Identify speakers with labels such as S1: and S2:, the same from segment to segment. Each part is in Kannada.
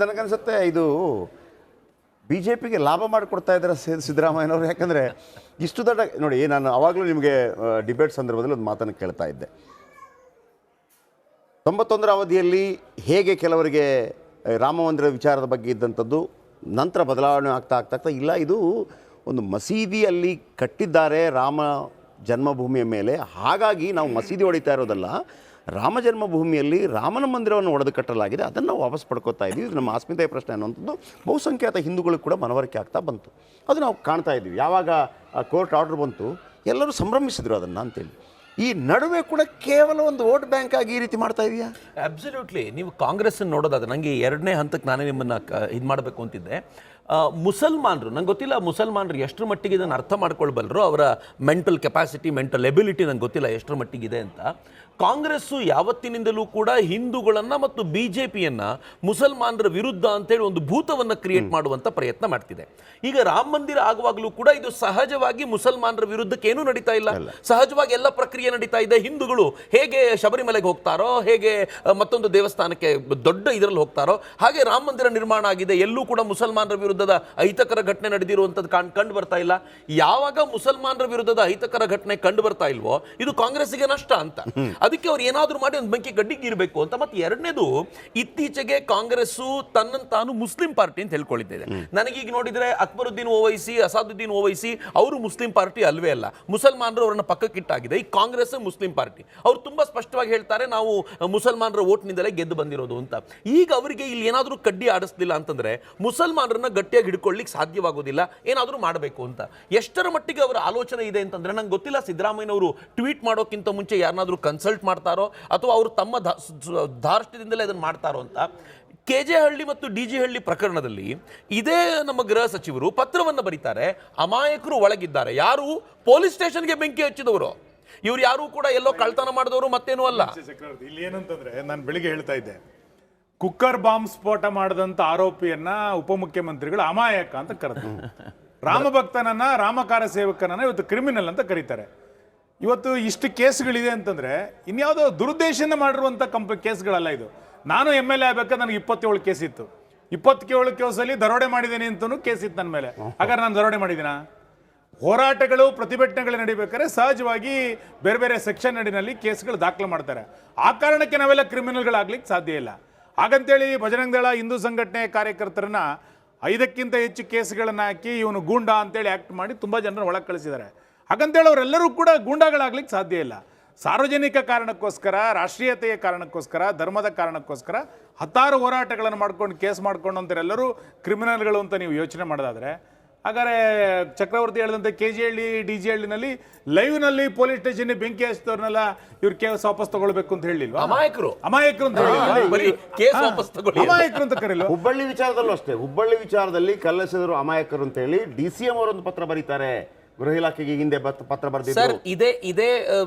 S1: ನನಗನ್ಸುತ್ತೆ ಇದು BJPಗೆ ಲಾಭ ಮಾಡಿಕೊಡ್ತಾ ಇದ್ದಾರೆ ಸಿದ್ದರಾಮಯ್ಯನವರು. ಯಾಕಂದರೆ ಇಷ್ಟು ದೊಡ್ಡ ನೋಡಿ, ನಾನು ಆವಾಗಲೂ ನಿಮಗೆ ಡಿಬೇಟ್ ಸಂದರ್ಭದಲ್ಲಿ ಒಂದು ಮಾತನ್ನು ಕೇಳ್ತಾ ಇದ್ದೆ. 91ರ ಅವಧಿಯಲ್ಲಿ ಹೇಗೆ ಕೆಲವರಿಗೆ ರಾಮ ಮಂದಿರ ವಿಚಾರದ ಬಗ್ಗೆ ಇದ್ದಂಥದ್ದು ನಂತರ ಬದಲಾವಣೆ ಆಗ್ತಾ ಇಲ್ಲ, ಇದು ಒಂದು ಮಸೀದಿಯಲ್ಲಿ ಕಟ್ಟಿದ್ದಾರೆ ರಾಮ ಜನ್ಮಭೂಮಿಯ ಮೇಲೆ, ಹಾಗಾಗಿ ನಾವು ಮಸೀದಿ ಹೊಡಿತಾ ಇರೋದಲ್ಲ, ರಾಮ ಜನ್ಮಭೂಮಿಯಲ್ಲಿ ರಾಮನ ಮಂದಿರವನ್ನು ಒಡೆದು ಕಟ್ಟಲಾಗಿದೆ, ಅದನ್ನು ನಾವು ವಾಪಸ್ ಪಡ್ಕೋತಾ ಇದ್ದೀವಿ. ಇದು ನಮ್ಮ ಅಸ್ಮಿತೆಯ ಪ್ರಶ್ನೆ ಅನ್ನುವಂಥದ್ದು ಬಹುಸಂಖ್ಯಾತ ಹಿಂದೂಗಳು ಕೂಡ ಮನವರಿಕೆ ಆಗ್ತಾ ಬಂತು. ಅದು ನಾವು ಕಾಣ್ತಾ ಇದ್ದೀವಿ. ಯಾವಾಗ ಕೋರ್ಟ್ ಆರ್ಡರ್ ಬಂತು ಎಲ್ಲರೂ ಸಂಭ್ರಮಿಸಿದ್ರು ಅದನ್ನು ಅಂತೇಳಿ. ಈ ನಡುವೆ ಕೂಡ ಕೇವಲ ಒಂದು ವೋಟ್ ಬ್ಯಾಂಕ್ ಆಗಿ ಈ ರೀತಿ ಮಾಡ್ತಾ ಇದೆಯಾ?
S2: ಅಬ್ಸಲ್ಯೂಟ್ಲಿ. ನೀವು ಕಾಂಗ್ರೆಸ್ ನೋಡೋದಾದ್ರೆ, ನನಗೆ ಎರಡನೇ ಹಂತಕ್ಕೆ ನಾನೇ ನಿಮ್ಮನ್ನು ಇದು ಮಾಡಬೇಕು ಅಂತಿದ್ದೆ. ಮುಸಲ್ಮಾನರು, ನಂಗೆ ಗೊತ್ತಿಲ್ಲ ಮುಸಲ್ಮಾನರು ಎಷ್ಟರ ಮಟ್ಟಿಗೆ ಇದನ್ನು ಅರ್ಥ ಮಾಡ್ಕೊಳ್ಬಲ್ಲರು, ಅವರ ಮೆಂಟಲ್ ಕೆಪಾಸಿಟಿ, ಮೆಂಟಲ್ ಎಬಿಲಿಟಿ ನಂಗೆ ಗೊತ್ತಿಲ್ಲ ಎಷ್ಟರ ಮಟ್ಟಿಗಿದೆ ಅಂತ. ಕಾಂಗ್ರೆಸ್ಸು ಯಾವತ್ತಿನಿಂದಲೂ ಕೂಡ ಹಿಂದೂಗಳನ್ನು ಮತ್ತು BJPಯನ್ನು ಮುಸಲ್ಮಾನರ ವಿರುದ್ಧ ಅಂತೇಳಿ ಒಂದು ಭೂತವನ್ನು ಕ್ರಿಯೇಟ್ ಮಾಡುವಂಥ ಪ್ರಯತ್ನ ಮಾಡ್ತಿದೆ. ಈಗ ರಾಮ ಮಂದಿರ ಆಗುವಾಗಲೂ ಕೂಡ ಇದು ಸಹಜವಾಗಿ ಮುಸಲ್ಮಾನರ ವಿರುದ್ಧಕ್ಕೆ ಏನೂ ನಡೀತಾ ಇಲ್ಲ, ಸಹಜವಾಗಿ ಎಲ್ಲ ಪ್ರಕ್ರಿಯೆ ನಡೀತಾ ಇದೆ. ಹಿಂದೂಗಳು ಹೇಗೆ ಶಬರಿಮಲೆಗೆ ಹೋಗ್ತಾರೋ, ಹೇಗೆ ಮತ್ತೊಂದು ದೇವಸ್ಥಾನಕ್ಕೆ ದೊಡ್ಡ ಇದರಲ್ಲಿ ಹೋಗ್ತಾರೋ, ಹಾಗೆ ರಾಮ ಮಂದಿರ ನಿರ್ಮಾಣ ಆಗಿದೆ. ಎಲ್ಲೂ ಕೂಡ ಮುಸಲ್ಮಾನರ ವಿರುದ್ಧದ ಅಹಿತಕರ ಘಟನೆ ನಡೆದಿರುವಂಥದ್ದು ಕಂಡು ಬರ್ತಾ ಇಲ್ಲ. ಯಾವಾಗ ಮುಸಲ್ಮಾನರ ವಿರುದ್ಧದ ಅಹಿತಕರ ಘಟನೆ ಕಂಡು ಬರ್ತಾ ಇಲ್ವೋ ಇದು ಕಾಂಗ್ರೆಸ್ಸಿಗೆ ನಷ್ಟ ಅಂತ. ಅದಕ್ಕೆ ಅವ್ರು ಏನಾದರೂ ಮಾಡಿ ಒಂದು ಬೆಂಕಿ ಗಡ್ಡಿಗೆ ಇರಬೇಕು ಅಂತ. ಮತ್ತೆ ಎರಡನೇದು, ಇತ್ತೀಚೆಗೆ ಕಾಂಗ್ರೆಸ್ಸು ತನ್ನನ್ನು ತಾನು ಮುಸ್ಲಿಂ ಪಾರ್ಟಿ ಅಂತ ಹೇಳ್ಕೊಳ್ಳಿದ್ದಿದೆ. ನನಗೀಗ ನೋಡಿದ್ರೆ ಅಕ್ಬರುದ್ದೀನ್ ಓವೈಸಿ, ಅಸಾದುದ್ದೀನ್ ಓವೈಸಿ ಅವರು ಮುಸ್ಲಿಂ ಪಾರ್ಟಿ ಅಲ್ವೇ ಅಲ್ಲ, ಮುಸಲ್ಮಾನರು ಅವರನ್ನ ಪಕ್ಕಕ್ಕಿಟ್ಟಾಗಿದೆ. ಈ ಕಾಂಗ್ರೆಸ್ ಮುಸ್ಲಿಂ ಪಾರ್ಟಿ. ಅವರು ತುಂಬಾ ಸ್ಪಷ್ಟವಾಗಿ ಹೇಳ್ತಾರೆ, ನಾವು ಮುಸಲ್ಮಾನರ ವೋಟ್ನಿಂದಲೇ ಗೆದ್ದು ಬಂದಿರೋದು ಅಂತ. ಈಗ ಅವರಿಗೆ ಇಲ್ಲಿ ಏನಾದರೂ ಕಡ್ಡಿ ಆಡಿಸ್ಲಿಲ್ಲ ಅಂತಂದ್ರೆ ಮುಸಲ್ಮಾನರನ್ನ ಗಟ್ಟಿಯಾಗಿ ಹಿಡ್ಕೊಳ್ಳಿಕ್ಕೆ ಸಾಧ್ಯವಾಗೋದಿಲ್ಲ, ಏನಾದರೂ ಮಾಡಬೇಕು ಅಂತ. ಎಷ್ಟರ ಮಟ್ಟಿಗೆ ಅವರ ಆಲೋಚನೆ ಇದೆ ಅಂತಂದ್ರೆ ನಂಗೆ ಗೊತ್ತಿಲ್ಲ. ಸಿದ್ದರಾಮಯ್ಯನವರು ಟ್ವೀಟ್ ಮಾಡೋಕ್ಕಿಂತ ಮುಂಚೆ ಯಾರನ್ನಾದ್ರೂ ಕನ್ಸಲ್ಟ್ ಮಾಡ್ತಾರೋ ಅಥವಾ ಅವರು ತಮ್ಮ ಧಾರ್ಷ್ಟ್ಯದಿಂದಲೇ ಅದನ್ನು ಮಾಡ್ತಾರೋ ಅಂತ. KJ ಹಳ್ಳಿ ಮತ್ತು DG ಹಳ್ಳಿ ಪ್ರಕರಣದಲ್ಲಿ ಇದೇ ನಮ್ಮ ಗೃಹ ಸಚಿವರು ಪತ್ರವನ್ನು ಬರೀತಾರೆ, ಅಮಾಯಕರು ಒಳಗಿದ್ದಾರೆ. ಯಾರು? ಪೊಲೀಸ್ ಸ್ಟೇಷನ್ಗೆ ಬೆಂಕಿ ಹಚ್ಚಿದವರು. ಇವ್ರು ಯಾರು ಕೂಡ ಎಲ್ಲೋ ಕಳ್ತನ ಮಾಡಿದವರು ಮತ್ತೇನು ಅಲ್ಲ.
S3: ಇಲ್ಲಿ ಏನಂತಂದ್ರೆ, ನಾನು ಬೆಳಿಗ್ಗೆ ಹೇಳ್ತಾ ಇದ್ದೆ, ಕುಕ್ಕರ್ ಬಾಂಬ್ ಸ್ಫೋಟ ಮಾಡಿದಂತ ಆರೋಪಿಯನ್ನ ಉಪಮುಖ್ಯಮಂತ್ರಿಗಳು ಅಮಾಯಕ ಅಂತ ಕರೆದ್ರು. ರಾಮಭಕ್ತನನ್ನ, ರಾಮಕಾರ ಸೇವಕನನ್ನ ಇವತ್ತು ಕ್ರಿಮಿನಲ್ ಅಂತ ಕರೀತಾರೆ. ಇವತ್ತು ಇಷ್ಟು ಕೇಸ್ಗಳಿದೆ ಅಂತಂದ್ರೆ ಇನ್ಯಾವುದೋ ದುರುದ್ದೇಶನ ಮಾಡಿರುವಂಥ ಕೇಸ್ಗಳಲ್ಲ ಇದು. ನಾನು MLA ಆಗ್ಬೇಕಾದ್ರೆ ನನಗೆ 27 ಕೇಸ್ ಇತ್ತು. 27 ಕೇಸಲ್ಲಿ ದರೋಡೆ ಮಾಡಿದ್ದೇನೆ ಅಂತಲೂ ಕೇಸ್ ಇತ್ತು ನನ್ನ ಮೇಲೆ. ಹಾಗಾದ್ರೆ ನಾನು ದರೋಡೆ ಮಾಡಿದ್ದೀನ? ಹೋರಾಟಗಳು, ಪ್ರತಿಭಟನೆಗಳು ನಡಿಬೇಕಾದ್ರೆ ಸಹಜವಾಗಿ ಬೇರೆ ಬೇರೆ ಸೆಕ್ಷನ್ ನಡಿನಲ್ಲಿ ಕೇಸ್ಗಳು ದಾಖಲು ಮಾಡ್ತಾರೆ. ಆ ಕಾರಣಕ್ಕೆ ನಾವೆಲ್ಲ ಕ್ರಿಮಿನಲ್ಗಳಾಗ್ಲಿಕ್ಕೆ ಸಾಧ್ಯ ಇಲ್ಲ. ಹಾಗಂತೇಳಿ ಬಜರಂಗ ದಳ, ಹಿಂದೂ ಸಂಘಟನೆ ಕಾರ್ಯಕರ್ತರನ್ನ 5ಕ್ಕಿಂತ ಹೆಚ್ಚು ಕೇಸ್ಗಳನ್ನು ಹಾಕಿ ಇವನು ಗೂಂಡಾ ಅಂತೇಳಿ ಆ್ಯಕ್ಟ್ ಮಾಡಿ ತುಂಬ ಜನರನ್ನ ಒಳಗೆ ಕಳಿಸಿದ್ದಾರೆ. ಹಾಗಂತೇಳಿ ಅವರೆಲ್ಲರೂ ಕೂಡ ಗೂಂಡಾಗಳಾಗ್ಲಿಕ್ಕೆ ಸಾಧ್ಯ ಇಲ್ಲ. ಸಾರ್ವಜನಿಕ ಕಾರಣಕ್ಕೋಸ್ಕರ, ರಾಷ್ಟ್ರೀಯತೆಯ ಕಾರಣಕ್ಕೋಸ್ಕರ, ಧರ್ಮದ ಕಾರಣಕ್ಕೋಸ್ಕರ ಹತ್ತಾರು ಹೋರಾಟಗಳನ್ನು ಮಾಡ್ಕೊಂಡು ಕೇಸ್ ಮಾಡ್ಕೊಂಡು ಅಂತಾರೆಲ್ಲರೂ ಕ್ರಿಮಿನಲ್ಗಳು ಅಂತ ನೀವು ಯೋಚನೆ ಮಾಡೋದಾದ್ರೆ, ಹಾಗಾದ್ರೆ ಚಕ್ರವರ್ತಿ ಹೇಳಿದಂತೆ KJ ಹಳ್ಳಿ, DG ಹಳ್ಳಿನಲ್ಲಿ ಲೈವ್ನಲ್ಲಿ ಪೊಲೀಸ್ ಸ್ಟೇಷನ್ ಬೆಂಕಿ ಹಚ್ಚಿದವ್ರನ್ನೆಲ್ಲ ಇವ್ರು ಕೇಸ್ ವಾಪಸ್ ತಗೊಳ್ಬೇಕು ಅಂತ ಹೇಳಿಲ್ವಾ?
S2: ಅಮಾಯಕರು
S3: ಅಂತ ಅಮಾಯಕರು ಅಂತ ಕರೀಲ್ವಾ?
S1: ಹುಬ್ಬಳ್ಳಿ ವಿಚಾರದಲ್ಲೂ ಅಷ್ಟೇ. ಹುಬ್ಬಳ್ಳಿ ವಿಚಾರದಲ್ಲಿ ಕಲ್ಲೆಸೆದರು ಅಮಾಯಕರು ಅಂತ ಹೇಳಿ DCM ಅವರೊಂದು ಪತ್ರ ಬರೀತಾರೆ. ಗೃಹ ಇಲಾಖೆಗೆ ಹಿಂದೆ ಪತ್ರ ಬರೆದಿದ್ರು.
S2: ಸರ್, ಇದೇ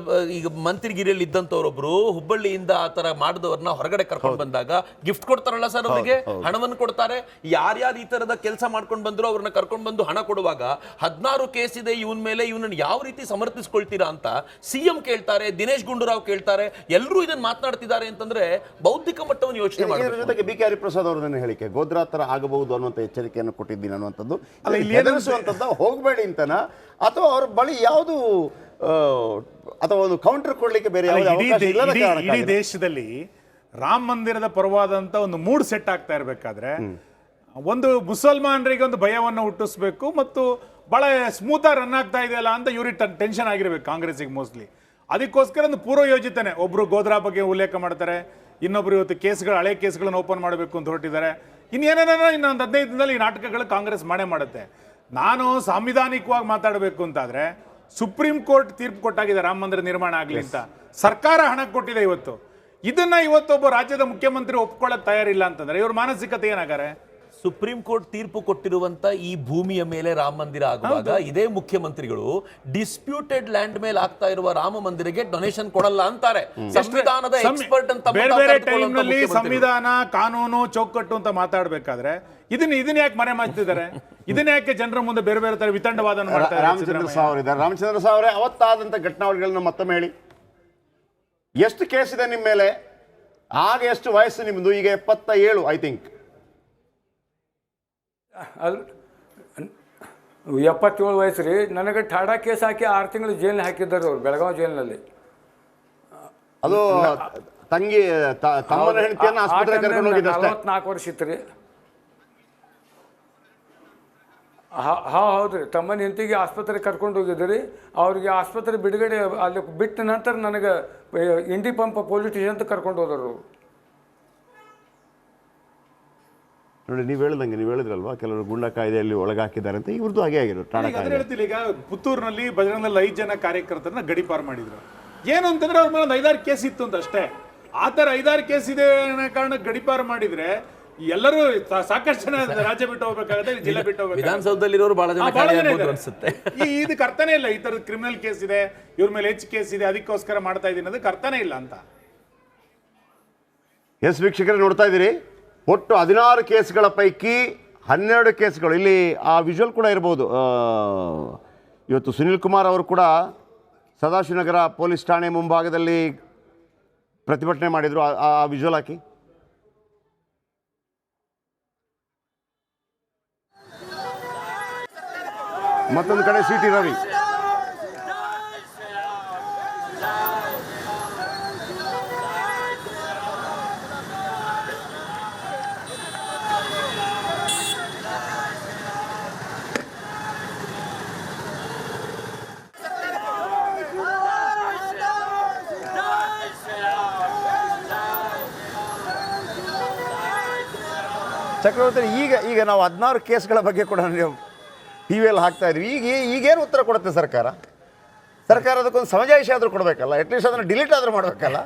S2: ಈಗ ಮಂತ್ರಿಗಿರಿಯಲ್ಲಿ ಇದ್ದಂತವ್ರೊಬ್ರು ಹುಬ್ಬಳ್ಳಿಯಿಂದ ಆ ತರ ಮಾಡಿದವ್ರನ್ನ ಹೊರಗಡೆ ಕರ್ಕೊಂಡು ಬಂದಾಗ ಗಿಫ್ಟ್ ಕೊಡ್ತಾರಲ್ಲ ಸರ್, ಅವರಿಗೆ ಹಣವನ್ನು ಕೊಡ್ತಾರೆ. ಯಾರ್ಯಾರು ಈ ತರದ ಕೆಲಸ ಮಾಡ್ಕೊಂಡು ಬಂದ್ರು ಅವ್ರನ್ನ ಕರ್ಕೊಂಡು ಬಂದು ಹಣ ಕೊಡುವಾಗ 16 ಕೇಸ್ ಇದೆ ಇವನ್ ಮೇಲೆ, ಇವನನ್ನು ಯಾವ ರೀತಿ ಸಮರ್ಥಿಸ್ಕೊಳ್ತೀರಾ ಅಂತ CM ಕೇಳ್ತಾರೆ, ದಿನೇಶ್ ಗುಂಡೂರಾವ್ ಕೇಳ್ತಾರೆ. ಎಲ್ಲರೂ ಇದನ್ನ ಮಾತನಾಡ್ತಿದ್ದಾರೆ ಅಂತಂದ್ರೆ ಬೌದ್ಧಿಕ ಮಟ್ಟವನ್ನು ಯೋಚನೆ ಮಾಡಿ.
S1: ಇದರ ಜೊತೆಗೆ BK ಹರಿಪ್ರಸಾದ್ ಅವರನ್ನ ಹೇಳಿಕೆ, ಗೋದ್ರಾ ತರ ಆಗಬಹುದು ಅನ್ನುವಂಥ ಎಚ್ಚರಿಕೆಯನ್ನು ಕೊಟ್ಟಿದ್ದೀನಿ ಅನ್ನುವಂಥದ್ದು. ಹೋಗಬೇಡಿ ಅಂತನ, ಅಥವಾ ಅವ್ರ ಬಳಿ ಯಾವುದು ಅಥವಾ ಒಂದು ಕೌಂಟರ್ ಕೊಡ್ಲಿಕ್ಕೆ ಬೇರೆ
S3: ಇಡೀ ದೇಶದಲ್ಲಿ ರಾಮ ಮಂದಿರದ ಪರವಾದಂತ ಒಂದು ಮೂಡ್ ಸೆಟ್ ಆಗ್ತಾ ಇರಬೇಕಾದ್ರೆ ಒಂದು ಮುಸಲ್ಮಾನರಿಗೆ ಒಂದು ಭಯವನ್ನು ಹುಟ್ಟಿಸ್ಬೇಕು ಮತ್ತು ಬಹಳ ಸ್ಮೂತ್ ಆಗಿ ರನ್ ಆಗ್ತಾ ಇದೆಯಲ್ಲ ಅಂತ ಇವ್ರಿಗೆ ಟೆನ್ಷನ್ ಆಗಿರ್ಬೇಕು ಕಾಂಗ್ರೆಸ್ಗೆ ಮೋಸ್ಟ್ಲಿ. ಅದಕ್ಕೋಸ್ಕರ ಒಂದು ಪೂರ್ವ ಯೋಜಿತನೆ. ಒಬ್ರು ಗೋದ್ರಾ ಬಗ್ಗೆ ಉಲ್ಲೇಖ ಮಾಡ್ತಾರೆ, ಇನ್ನೊಬ್ರು ಇವತ್ತು ಹಳೆ ಕೇಸ್ಗಳನ್ನು ಓಪನ್ ಮಾಡಬೇಕು ಅಂತ ಹೊರಟಿದ್ದಾರೆ. ಇನ್ನೊಂದು 15 ದಿನದಲ್ಲಿ ಈ ನಾಟಕಗಳು ಕಾಂಗ್ರೆಸ್ ಮಾಡುತ್ತೆ. ನಾನು ಸಾಂವಿಧಾನಿಕವಾಗಿ ಮಾತಾಡಬೇಕು ಅಂತಾದ್ರೆ, ಸುಪ್ರೀಂ ಕೋರ್ಟ್ ತೀರ್ಪು ಕೊಟ್ಟಾಗಿದೆ ರಾಮ ಮಂದಿರ ನಿರ್ಮಾಣ ಆಗಲಿ ಅಂತ. ಸರ್ಕಾರ ಹಣ ಕೊಟ್ಟಿದೆ. ಇದನ್ನ ಇವತ್ತೊಬ್ಬ ರಾಜ್ಯದ ಮುಖ್ಯಮಂತ್ರಿ ಒಪ್ಕೊಳ್ಳೋಕೆ ತಯಾರಿಲ್ಲ ಅಂತಂದ್ರೆ ಇವ್ರ ಮಾನಸಿಕತೆ ಏನಾಗಾರೆ?
S2: ಸುಪ್ರೀಂ ಕೋರ್ಟ್ ತೀರ್ಪು ಕೊಟ್ಟಿರುವಂತ ಈ ಭೂಮಿಯ ಮೇಲೆ ರಾಮ ಮಂದಿರ ಆಗುವಾಗ ಇದೇ ಮುಖ್ಯಮಂತ್ರಿಗಳು ಡಿಸ್ಪ್ಯೂಟೆಡ್ ಲ್ಯಾಂಡ್ ಮೇಲೆ ಆಗ್ತಾ ಇರುವ ರಾಮ ಮಂದಿರಕ್ಕೆ ಡೊನೇಷನ್ ಕೊಡಲ್ಲ ಅಂತಾರೆ. ಸಂವಿಧಾನದ ಎಕ್ಸ್ಪರ್ಟ್ ಅಂತ
S3: ಬೇರೆ ಬೇರೆ ಟೈಮ್ನಲ್ಲಿ ಸಂವಿಧಾನ, ಕಾನೂನು, ಚೌಕಟ್ಟು ಅಂತ ಮಾತಾಡ್ಬೇಕಾದ್ರೆ ಇದನ್ನ ಯಾಕೆ ಮನೆ ಮಾಡ್ತಿದ್ದಾರೆ? ಇದನ್ನ ಯಾಕೆ ಜನರ ಮುಂದೆ ಬೇರೆ ಬೇರೆ ತರ ವಿತಂಡವಾದನ ಮಾಡ್ತಾರೆ?
S1: ರಾಮಚಂದ್ರ ಸಾವರೇ, ಅವತ್ತಾದಂತ ಘಟನಾವಳಿಗಳನ್ನ ಮತ್ತೊಮ್ಮೆ ಹೇಳಿ. ಎಷ್ಟು ಕೇಸ್ ಇದೆ ನಿಮ್ಮ ಮೇಲೆ? ಆಗ ಎಷ್ಟು ವಯಸ್ಸು ನಿಮ್ದು? ಈಗ 77 ಐ ಥಿಂಕ್.
S4: ಅದು 77 ವಯಸ್ಸು ರೀ. ನನಗೆ ಠಾಡಾ ಕೇಸ್ ಹಾಕಿ 6 ತಿಂಗಳು ಜೈಲಿನ ಹಾಕಿದ್ದಾರೆ ಅವ್ರು, ಬೆಳಗಾವಿ ಜೈಲಿನಲ್ಲಿ.
S1: ಅದು ತಂಗಿ ತಮ್ಮನ ಹೆಂಡತಿಯನ್ನು ಆಸ್ಪತ್ರೆಗೆ ಕರ್ಕೊಂಡು ಹೋಗಿದ್ದೆ ಅಷ್ಟೇ.
S4: 44 ವರ್ಷ ಇತ್ತು ರೀ. ಹೌದು ರೀ, ತಮ್ಮನ ಹೆಂಡತಿಗೆ ಆಸ್ಪತ್ರೆಗೆ ಕರ್ಕೊಂಡು ಹೋಗಿದ್ರಿ. ಅವ್ರಿಗೆ ಆಸ್ಪತ್ರೆ ಬಿಡುಗಡೆ ಅಲ್ಲಿ ಬಿಟ್ಟ ನಂತರ ನನಗೆ ಇಂಡಿ ಪಂಪ್ ಪೊಲೀಸ್ ಸ್ಟೇಷನ್ ಅಂತ ಕರ್ಕೊಂಡು ಹೋದರು.
S1: ನೋಡಿ, ನೀವು ಹೇಳಿದ್ರಲ್ವಾ ಕೆಲವರು ಗುಂಡ ಕಾಯ್ದೆಯಲ್ಲಿ ಒಳಗಾಕಿದ್ದಾರೆ ಅಂತ. ಇವ್ರದ್ದು ಹಾಗೆ ಆಗಿರೋದು ಠಾಣಾ ಕಾಯ್ದೆ.
S3: ಹೇಳ್ತಿಲ್ಲ, ಈಗ ಪುತ್ತೂರಿನಲ್ಲಿ ಬಜರಂಗದಲ್ಲಿ 5 ಜನ ಕಾರ್ಯಕರ್ತರನ್ನ ಗಡೀಪಾರು ಮಾಡಿದ್ರು. ಏನು ಅಂತಂದ್ರೆ ಅವ್ರ ಮೇಲೆ ಒಂದು 5-6 ಕೇಸ್ ಇತ್ತು ಅಂತ ಅಷ್ಟೇ. ಆ ಥರ 5-6 ಕೇಸ್ ಇದೆ ಅನ್ನೋ ಕಾರಣಕ್ಕೆ ಗಡೀಪಾರು ಮಾಡಿದ್ರೆ ಎಲ್ಲರೂ ಸಾಕಷ್ಟು ಜನ ರಾಜ್ಯ ಬಿಟ್ಟು ಹೋಗ್ಬೇಕಾಗತ್ತೆ, ಜಿಲ್ಲೆ ಬಿಟ್ಟು ಹೋಗ್ಬೇಕು.
S2: ವಿಧಾನಸೌಧದಲ್ಲಿರೋರು ಬಹಳ ಜನ ಅನ್ಸುತ್ತೆ.
S3: ಇದಕ್ಕೆ ಅರ್ಥನೇ ಇಲ್ಲ. ಈ ಥರದ ಕ್ರಿಮಿನಲ್ ಕೇಸ್ ಇದೆ, ಇವ್ರ ಮೇಲೆ ಹೆಚ್ಚು ಕೇಸ್ ಇದೆ, ಅದಕ್ಕೋಸ್ಕರ ಮಾಡ್ತಾ ಇದೀನಿ ಅದಕ್ಕೆ ಅರ್ಥನೇ ಇಲ್ಲ ಅಂತ.
S1: ಎಸ್ ವೀಕ್ಷಕರೇ, ನೋಡ್ತಾ ಇದ್ದೀರಿ, ಒಟ್ಟು 16 ಕೇಸ್ಗಳ ಪೈಕಿ 12 ಕೇಸ್ಗಳು. ಇಲ್ಲಿ ಆ ವಿಜುವಲ್ ಕೂಡ ಇರ್ಬೋದು. ಇವತ್ತು ಸುನಿಲ್ ಕುಮಾರ್ ಅವರು ಕೂಡ ಸದಾಶಿವನಗರ ಪೊಲೀಸ್ ಠಾಣೆ ಮುಂಭಾಗದಲ್ಲಿ ಪ್ರತಿಭಟನೆ ಮಾಡಿದರು. ಆ ವಿಜುವಲ್ ಹಾಕಿ. ಮತ್ತೊಂದು ಕಡೆ ಸಿ ಟಿ ರವಿ. ಚಕ್ರವರ್ತಿ, ಈಗ ನಾವು 16 ಕೇಸ್ಗಳ ಬಗ್ಗೆ ಕೂಡ ನೀವು ಟಿ ವಿಯಲ್ಲಿ ಹಾಕ್ತಾ ಇದ್ವಿ. ಈಗೇನು ಉತ್ತರ ಕೊಡುತ್ತೆ ಸರ್ಕಾರ? ಅದಕ್ಕೊಂದು ಸಮಜಾಯಿಷಿ ಆದರೂ ಕೊಡಬೇಕಲ್ಲ, ಅಟ್ಲೀಸ್ಟ್ ಅದನ್ನು ಡಿಲೀಟ್ ಆದರೂ ಮಾಡಬೇಕಲ್ಲ.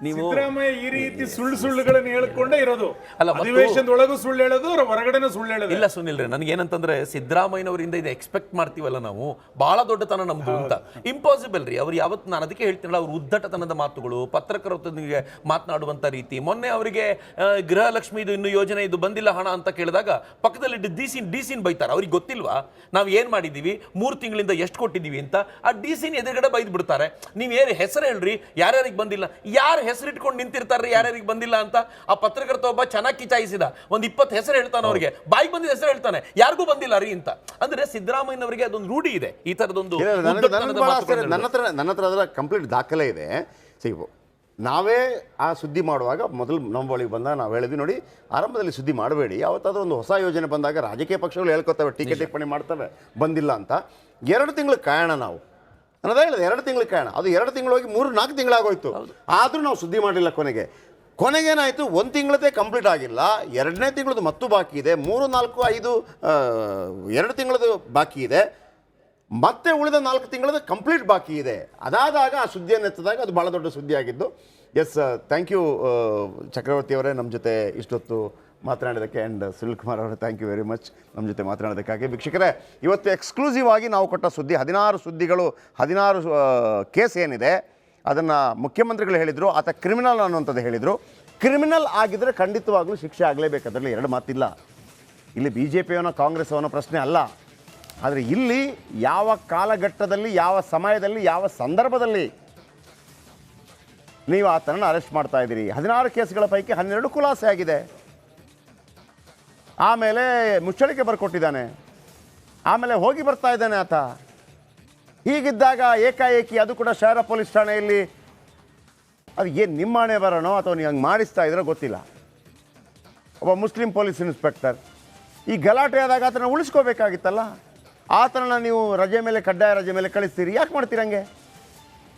S2: ನೀವು
S3: ಸಿದ್ದರಾಮಯ್ಯ ಈ ರೀತಿ ಸುಳ್ಳುಗಳನ್ನು ಹೇಳ್ಕೊಂಡೇ ಇರೋದು. ಅಧಿವೇಶನದೊಳಗೂ ಸುಳ್ಳು ಹೇಳೋದು, ಹೊರಗಡೆನೂ ಸುಳ್ಳು ಹೇಳೋದು.
S2: ಇಲ್ಲ ಸುನಿಲ್ ರೀ, ನನಗೇನಂತಂದ್ರೆ ಸಿದ್ದರಾಮಯ್ಯನವರಿಂದ ಇದು ಎಕ್ಸ್ಪೆಕ್ಟ್ ಮಾಡ್ತೀವಲ್ಲ ನಾವು, ಬಹಳ ದೊಡ್ಡತನ ನಮ್ದು ಅಂತ. ಇಂಪಾಸಿಬಲ್ ರೀ. ಅವ್ರು ಯಾವತ್ತು, ನಾನು ಅದಕ್ಕೆ ಹೇಳ್ತೀನಲ್ಲ, ಅವ್ರು ಉದ್ದಟತನದ ಮಾತುಗಳು, ಪತ್ರಕರ್ತನಿಗೆ ಮಾತನಾಡುವಂಥ ರೀತಿ. ಮೊನ್ನೆ ಅವರಿಗೆ ಗೃಹಲಕ್ಷ್ಮಿ ಇದು ಇನ್ನೂ ಯೋಜನೆ ಇದು ಬಂದಿಲ್ಲ ಹಣ ಅಂತ ಕೇಳಿದಾಗ ಪಕ್ಕದಲ್ಲಿ ಡಿಸಿನ್ ಬೈತಾರೆ. ಅವ್ರಿಗೆ ಗೊತ್ತಿಲ್ವಾ ನಾವು ಏನು ಮಾಡಿದ್ದೀವಿ, 3 ತಿಂಗಳಿಂದ ಎಷ್ಟು ಕೊಟ್ಟಿದ್ದೀವಿ ಅಂತ? ಆ ಡಿಸಿನ್ ಎದುರುಗಡೆ ಬೈದು ಬಿಡ್ತಾರೆ. ನೀವು ಏನು ಹೆಸರು ಹೇಳ್ರಿ, ಯಾರ್ಯಾರಿಗೆ ಬಂದಿಲ್ಲ, ಯಾರು ಹೆಸರಿಟ್ಕೊಂಡು ನಿಂತಿರ್ತಾರ್ರಿ ಯಾರ್ಯಾರಿಗೆ ಬಂದಿಲ್ಲ ಅಂತ? ಆ ಪತ್ರಕರ್ತ ಒಬ್ಬ ಚೆನ್ನಾಗಿ ಕಿಚಾಯಿಸಿದ, ಒಂದು 20 ಹೆಸರು ಹೇಳ್ತಾನೆ, ಅವ್ರಿಗೆ ಬಾಯಿಗೆ ಬಂದಿದ್ದ ಹೆಸರು ಹೇಳ್ತಾನೆ, ಯಾರಿಗೂ ಬಂದಿಲ್ಲ ರೀ ಅಂತ. ಅಂದ್ರೆ ಸಿದ್ದರಾಮಯ್ಯನವರಿಗೆ ಅದೊಂದು ರೂಢಿ ಇದೆ ಈ ಥರದೊಂದು.
S1: ನನ್ನ ಹತ್ರ ಅದರ ಕಂಪ್ಲೀಟ್ ದಾಖಲೆ ಇದೆ. ಸಿಗು ನಾವೇ ಆ ಸುದ್ದಿ ಮಾಡುವಾಗ ಮೊದಲು ನಮ್ಮ ಬಳಿಗೆ ಬಂದಾಗ ನಾವು ಹೇಳಿದ್ವಿ, ನೋಡಿ ಆರಂಭದಲ್ಲಿ ಸುದ್ದಿ ಮಾಡಬೇಡಿ, ಯಾವತ್ತಾದ್ರೂ ಒಂದು ಹೊಸ ಯೋಜನೆ ಬಂದಾಗ ರಾಜಕೀಯ ಪಕ್ಷಗಳು ಹೇಳ್ಕೊತವೆ, ಟೀಕೆ ಟಿಪ್ಪಣಿ ಮಾಡ್ತವೆ, ಬಂದಿಲ್ಲ ಅಂತ. 2 ತಿಂಗಳು ಕಾಯೋಣ ನಾವು ಅನ್ನೋದೇ ಹೇಳಿದೆ. 2 ತಿಂಗಳು ಕಾಯೋಣ. ಅದು 2 ತಿಂಗಳು ಹೋಗಿ 3-4 ತಿಂಗಳಾಗೋಯ್ತು. ಆದರೂ ನಾವು ಸುದ್ದಿ ಮಾಡಲಿಲ್ಲ. ಕೊನೆಗೇನಾಯಿತು, 1 ತಿಂಗಳದೇ ಕಂಪ್ಲೀಟ್ ಆಗಿಲ್ಲ, 2ನೇ ತಿಂಗಳದ್ದು ಮತ್ತು ಬಾಕಿ ಇದೆ, 3, 4, 5 2 ತಿಂಗಳದ್ದು ಬಾಕಿ ಇದೆ, ಮತ್ತೆ ಉಳಿದ 4 ತಿಂಗಳದ್ದು ಕಂಪ್ಲೀಟ್ ಬಾಕಿ ಇದೆ. ಅದಾದಾಗ ಆ ಸುದ್ದಿಯನ್ನು ಎತ್ತಿದಾಗ ಅದು ಭಾಳ ದೊಡ್ಡ ಸುದ್ದಿ ಆಗಿದ್ದು. ಎಸ್, ಥ್ಯಾಂಕ್ ಯು ಚಕ್ರವರ್ತಿ ಅವರೇ, ನಮ್ಮ ಜೊತೆ ಇಷ್ಟೊತ್ತು ಮಾತನಾಡೋದಕ್ಕೆ. ಆ್ಯಂಡ್ ಸುನಿಲ್ ಕುಮಾರ್ ಅವರೇ, ಥ್ಯಾಂಕ್ ಯು ವೆರಿ ಮಚ್ ನಮ್ಮ ಜೊತೆ ಮಾತನಾಡೋದಕ್ಕಾಗಿ. ವೀಕ್ಷಕರೇ, ಇವತ್ತು ಎಕ್ಸ್ಕ್ಲೂಸಿವ್ ಆಗಿ ನಾವು ಕೊಟ್ಟ ಸುದ್ದಿ 16 ಸುದ್ದಿಗಳು, 16 ಕೇಸ್ ಏನಿದೆ ಅದನ್ನು ಮುಖ್ಯಮಂತ್ರಿಗಳು ಹೇಳಿದರು. ಆತ ಕ್ರಿಮಿನಲ್ ಅನ್ನುವಂಥದ್ದು ಹೇಳಿದರು. ಕ್ರಿಮಿನಲ್ ಆಗಿದ್ದರೆ ಖಂಡಿತವಾಗ್ಲೂ ಶಿಕ್ಷೆ ಆಗಲೇಬೇಕು, ಅದರಲ್ಲಿ 2 ಮಾತಿಲ್ಲ. ಇಲ್ಲಿ ಬಿ ಜೆ ಪಿಯವನೋ ಕಾಂಗ್ರೆಸ್ ಅವನೋ ಪ್ರಶ್ನೆ ಅಲ್ಲ. ಆದರೆ ಇಲ್ಲಿ ಯಾವ ಕಾಲಘಟ್ಟದಲ್ಲಿ, ಯಾವ ಸಮಯದಲ್ಲಿ, ಯಾವ ಸಂದರ್ಭದಲ್ಲಿ ನೀವು ಆತನನ್ನು ಅರೆಸ್ಟ್ ಮಾಡ್ತಾ ಇದ್ದೀರಿ? 16 ಕೇಸ್ಗಳ ಪೈಕಿ 12 ಖುಲಾಸೆ ಆಗಿದೆ. ಆಮೇಲೆ ಮುಚ್ಚಳಿಕೆ ಬರ್ಕೊಟ್ಟಿದ್ದಾನೆ, ಆಮೇಲೆ ಹೋಗಿ ಬರ್ತಾ ಇದ್ದಾನೆ ಆತ. ಹೀಗಿದ್ದಾಗ ಏಕಾಏಕಿ ಅದು ಕೂಡ ಶಹರ ಪೊಲೀಸ್ ಠಾಣೆಯಲ್ಲಿ, ಅದು ಏನು ನಿಮ್ಮ ಹಣೆ ಬರೋಣೋ ಅಥವಾ ನೀವು ಹಂಗೆ ಮಾಡಿಸ್ತಾ ಇದ್ರೋ ಗೊತ್ತಿಲ್ಲ. ಒಬ್ಬ ಮುಸ್ಲಿಂ ಪೊಲೀಸ್ ಇನ್ಸ್ಪೆಕ್ಟರ್, ಈ ಗಲಾಟೆ ಆದಾಗ ಆತನ ಉಳಿಸ್ಕೋಬೇಕಾಗಿತ್ತಲ್ಲ. ಆತನನ್ನು ನೀವು ರಜೆ ಮೇಲೆ, ಕಡ್ಡಾಯ ರಜೆ ಮೇಲೆ ಕಳಿಸ್ತೀರಿ, ಯಾಕೆ ಮಾಡ್ತೀರಂಗೆ?